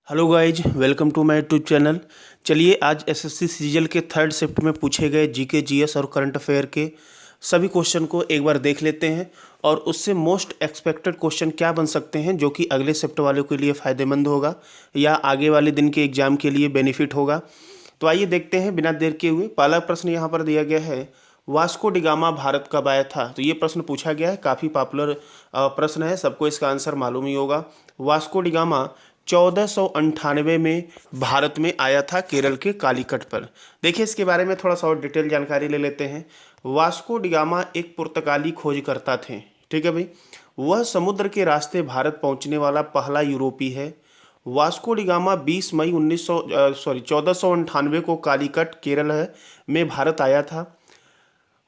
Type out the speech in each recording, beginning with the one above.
Hello guys, welcome to my YouTube channel. चलिए आज SSC CGL के थर्ड शिफ्ट में पूछे गए जीके जीएस और करंट अफेयर के सभी क्वेश्चन को एक बार देख लेते हैं और उससे मोस्ट एक्सपेक्टेड क्वेश्चन क्या बन सकते हैं जो कि अगले शिफ्ट वालों के लिए फ़ायदेमंद होगा या आगे वाले दिन के एग्जाम के लिए बेनिफिट होगा। तो आइए देखते हैं बिना देर किए हुए। पहला प्रश्न यहाँ पर दिया गया है, वास्को डिगामा भारत कब आया था। तो ये प्रश्न पूछा गया है, काफ़ी पॉपुलर प्रश्न है, सबको इसका आंसर मालूम ही होगा। वास्को डिगामा 1498 में भारत में आया था, केरल के कालीकट पर। देखिए इसके बारे में थोड़ा सा और डिटेल जानकारी ले लेते हैं। वास्को डिगामा एक पुर्तगाली खोजकर्ता थे, ठीक है भाई। वह समुद्र के रास्ते भारत पहुंचने वाला पहला यूरोपी है। वास्को डिगामा 20 मई 1498 को कालीकट केरल है में भारत आया था।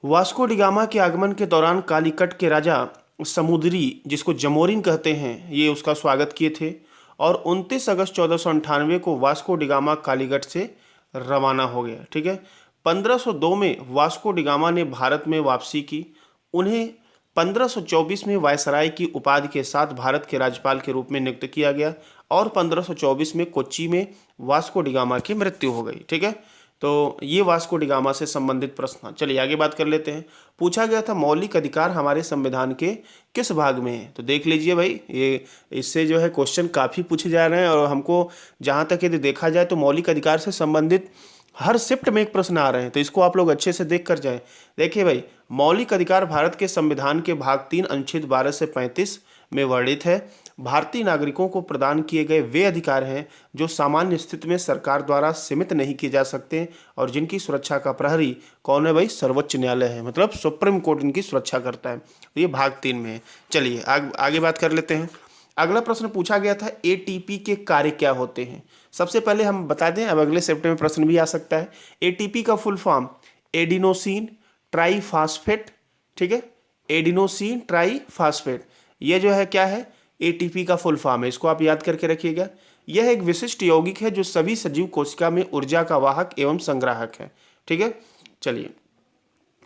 वास्को डिगामा के आगमन के दौरान कालीकट के राजा समुद्री, जिसको जमोरिन कहते हैं, ये उसका स्वागत किए थे और 29 अगस्त 1498 को वास्को डिगामा कालीकट से रवाना हो गया, ठीक है। 1502 में वास्को डिगामा ने भारत में वापसी की। उन्हें 1524 में वायसराय की उपाधि के साथ भारत के राज्यपाल के रूप में नियुक्त किया गया और 1524 में कोच्चि में वास्को डिगामा की मृत्यु हो गई, ठीक है। तो ये वास्को डिगामा से संबंधित प्रश्न। चलिए आगे बात कर लेते हैं। पूछा गया था मौलिक अधिकार हमारे संविधान के किस भाग में है। तो देख लीजिए भाई, ये इससे जो है क्वेश्चन काफ़ी पूछे जा रहे हैं और हमको जहाँ तक यदि देखा जाए तो मौलिक अधिकार से संबंधित हर शिफ्ट में एक प्रश्न आ रहे हैं, तो इसको आप लोग अच्छे से देख कर जाएं। देखिए भाई, मौलिक अधिकार भारत के संविधान के भाग 3 अनुच्छेद 12 से 35 में वर्णित है। भारतीय नागरिकों को प्रदान किए गए वे अधिकार हैं जो सामान्य स्थिति में सरकार द्वारा सीमित नहीं किए जा सकते और जिनकी सुरक्षा का प्रहरी कौन है भाई, सर्वोच्च न्यायालय है, मतलब सुप्रीम कोर्ट इनकी सुरक्षा करता है। तो ये भाग 3 में है। चलिए आगे बात कर लेते हैं। अगला प्रश्न पूछा गया था, एटीपी के कार्य क्या होते हैं। सबसे पहले हम बता दें, अब अगले शिफ्ट में प्रश्न भी आ सकता है। एटीपी का फुल फॉर्म एडिनोसिन ट्राईफॉस्फेट, ठीक है, एडिनोसिन ट्राईफॉस्फेट, ये जो है क्या है, एटीपी का फुल फॉर्म है। इसको आप याद करके रखिएगा। यह एक विशिष्ट यौगिक है जो सभी सजीव कोशिका में ऊर्जा का वाहक एवं संग्राहक है, ठीक है। चलिए,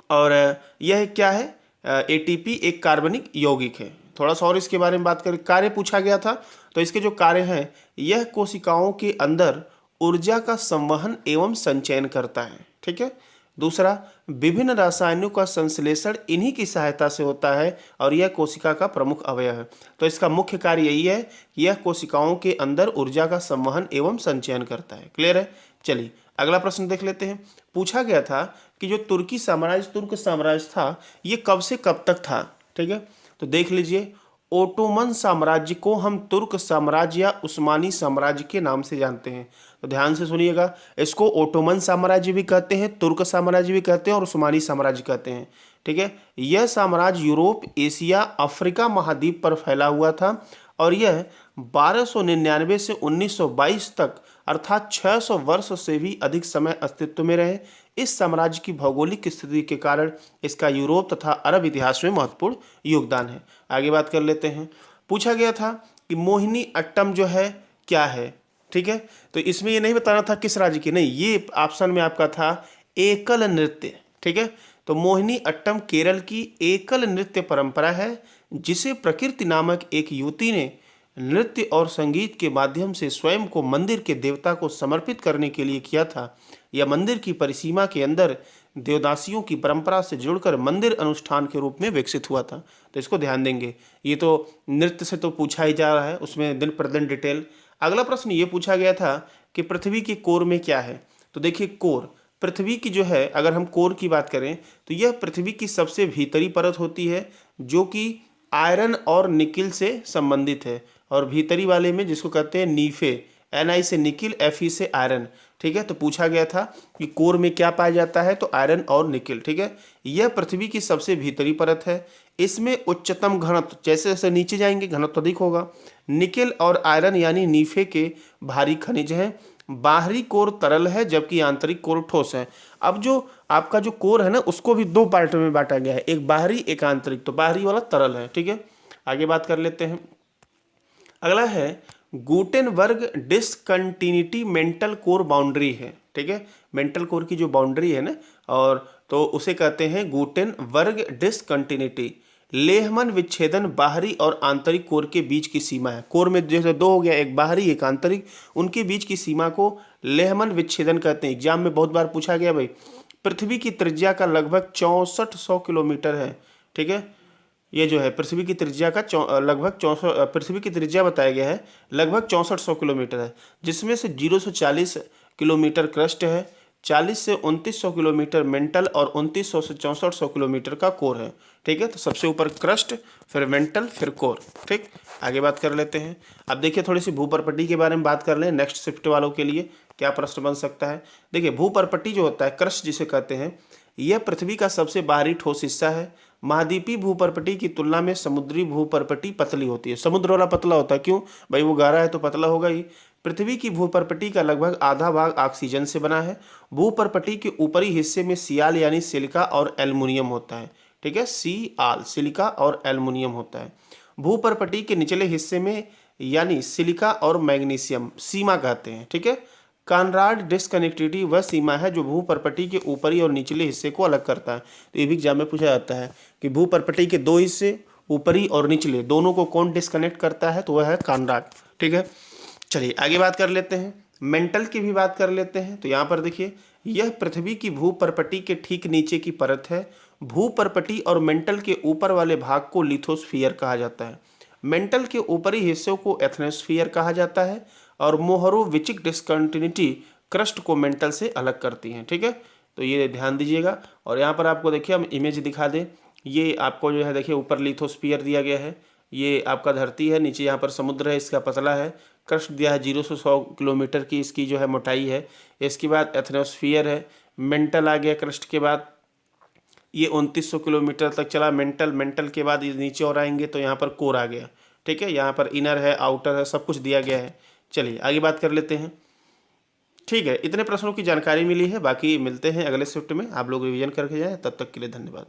और यह क्या है, एटीपी एक कार्बनिक यौगिक है। थोड़ा सा और इसके बारे में बात करें। कार्य पूछा गया था, तो इसके जो कार्य हैं, यह कोशिकाओं के अंदर ऊर्जा का संवहन एवं संचयन करता है, ठीक है। दूसरा, विभिन्न रसायनों का संश्लेषण इन्हीं की सहायता से होता है और यह कोशिका का प्रमुख अवयव है। तो इसका मुख्य कार्य यही है कि यह कोशिकाओं के अंदर ऊर्जा का संवहन एवं संचयन करता है। क्लियर है। चलिए अगला प्रश्न देख लेते हैं। पूछा गया था कि जो तुर्क साम्राज्य था, ये कब से कब तक था, ठीक है। तो देख लीजिए, ओटोमन साम्राज्य को हम तुर्क साम्राज्य या उस्मानी साम्राज्य के नाम से जानते हैं। तो ध्यान से सुनिएगा, इसको ओटोमन साम्राज्य भी कहते हैं, तुर्क साम्राज्य भी कहते हैं और उस्मानी साम्राज्य कहते हैं, ठीक है। यह साम्राज्य यूरोप, एशिया, अफ्रीका महाद्वीप पर फैला हुआ था और यह 1299 से 1922 तक अर्थात 600 वर्ष से भी अधिक समय अस्तित्व में रहे। इस साम्राज्य की भौगोलिक स्थिति के कारण इसका यूरोप तथा अरब इतिहास में महत्वपूर्ण योगदान है। आगे बात कर लेते हैं। पूछा गया था कि मोहिनी अट्टम जो है क्या है, ठीक है। तो इसमें ये नहीं बताना था किस राज्य की, नहीं, ये ऑप्शन में आपका था एकल नृत्य, ठीक है। तो मोहिनी अट्टम केरल की एकल नृत्य परंपरा है जिसे प्रकृति नामक एक युवती ने नृत्य और संगीत के माध्यम से स्वयं को मंदिर के देवता को समर्पित करने के लिए किया था। यह मंदिर की परिसीमा के अंदर देवदासियों की परंपरा से जुड़कर मंदिर अनुष्ठान के रूप में विकसित हुआ था। तो इसको ध्यान देंगे। ये तो नृत्य से तो पूछा ही जा रहा है, उसमें दिन प्रतिदिन डिटेल। अगला प्रश्न ये पूछा गया था कि पृथ्वी के कोर में क्या है। तो देखिए, कोर पृथ्वी की जो है, अगर हम कोर की बात करें तो यह पृथ्वी की सबसे भीतरी परत होती है जो कि आयरन और निकिल से संबंधित है। और भीतरी वाले में जिसको कहते हैं नीफे, Ni से निकिल, Fe से आयरन, ठीक है। तो पूछा गया था कि कोर में क्या पाया जाता है, तो आयरन और निकिल, ठीक है। यह पृथ्वी की सबसे भीतरी परत है। इसमें उच्चतम घनत्व, जैसे जैसे नीचे जाएंगे घनत्व अधिक होगा। निकिल और आयरन यानी नीफे के भारी खनिज हैं। बाहरी कोर तरल है जबकि आंतरिक कोर ठोस है। अब जो आपका जो कोर है ना, उसको भी दो पार्ट में बांटा गया है, एक बाहरी एक आंतरिक। तो बाहरी वाला तरल है, ठीक है। आगे बात कर लेते हैं। अगला है Gutenberg discontinuity mantle core boundary है, ठीक है। मेंटल कोर की जो बाउंड्री है ना, और तो उसे कहते हैं गुटेनबर्ग डिसकंटिन्यूटी। लेहमन विच्छेदन बाहरी और आंतरिक कोर के बीच की सीमा है। कोर में जैसे दो हो गया, एक बाहरी एक आंतरिक, उनके बीच की सीमा को लेहमन विच्छेदन कहते हैं। एग्जाम में बहुत बार पूछा गया भाई। पृथ्वी की त्रिज्या का लगभग 6400 किलोमीटर है। ठीक है, ये जो है पृथ्वी की त्रिज्या का लगभग 64, पृथ्वी की त्रिज्या बताया गया है लगभग 6400 किलोमीटर है, जिसमें से 0 से 40 किलोमीटर क्रस्ट है, 40 से 2900 किलोमीटर मेंटल और 2900 से 6400 किलोमीटर का कोर है। ठीक है, तो सबसे ऊपर क्रस्ट, फिर मेंटल, फिर कोर। ठीक, आगे बात कर लेते हैं। अब देखिए थोड़ी सी भूपर्पटी के बारे में बात कर लें। नेक्स्ट शिफ्ट वालों के लिए क्या प्रश्न बन सकता है। देखिए भूपर्पटी जो होता है, क्रस्ट जिसे कहते हैं, यह पृथ्वी का सबसे बाहरी ठोस हिस्सा है। महाद्वीपीय भूपर्पटी की तुलना में समुद्री भूपर्पटी पतली होती है। समुद्र वाला पतला होता है, क्यों भाई, वो गाढ़ा है तो पतला होगा ही। पृथ्वी की भूपर्पटी का लगभग आधा भाग ऑक्सीजन से बना है। भूपर्पटी के ऊपरी हिस्से में सियाल यानी सिलिका और एल्युमिनियम होता है। ठीक है, सियाल सिलिका और एल्युमिनियम होता है। भूपर्पटी के निचले हिस्से में यानी सिलिका और मैग्नीशियम सीमा कहते हैं। ठीक है, कॉनराड डिस्कनेक्टिविटी वह सीमा है जो भूपर्पटी के ऊपरी और निचले हिस्से को अलग करता है। तो ये भी एग्जाम में पूछा जाता है कि भूपर्पटी के दो हिस्से, ऊपरी और निचले, दोनों को कौन डिस्कनेक्ट करता है, तो वह है कॉनराड। ठीक है, चलिए आगे बात कर लेते हैं। मेंटल की भी बात कर लेते हैं। तो यहाँ पर देखिए, यह पृथ्वी की भूपर्पटी के ठीक नीचे की परत है। भूपर्पटी और मेंटल के ऊपर वाले भाग को लिथोस्फीयर कहा जाता है। मेंटल के ऊपरी हिस्सों को एथनोस्फीयर कहा जाता है और मोहरोविचिक डिस्कंटिन्यूटी क्रस्ट को मेंटल से अलग करती हैं। ठीक है, तो ये ध्यान दीजिएगा। और यहाँ पर आपको देखिए हम इमेज दिखा दें। ये आपको जो है देखिए ऊपर लिथोस्फीयर दिया गया है, ये आपका धरती है, नीचे यहाँ पर समुद्र है, इसका पतला है। क्रस्ट दिया है 0 से 100 किलोमीटर की इसकी जो है मोटाई है। इसके बाद एथनोस्फीयर है, मेंटल आ गया क्रस्ट के बाद, ये 2900 किलोमीटर तक चला मेंटल। मेंटल के बाद ये नीचे और आएंगे तो यहाँ पर कोर आ गया। ठीक है, यहाँ पर इनर है, आउटर है, सब कुछ दिया गया है। चलिए आगे बात कर लेते हैं। ठीक है, इतने प्रश्नों की जानकारी मिली है, बाकी मिलते हैं अगले शिफ्ट में। आप लोग रिवीजन करके जाएं, तब तक के लिए धन्यवाद।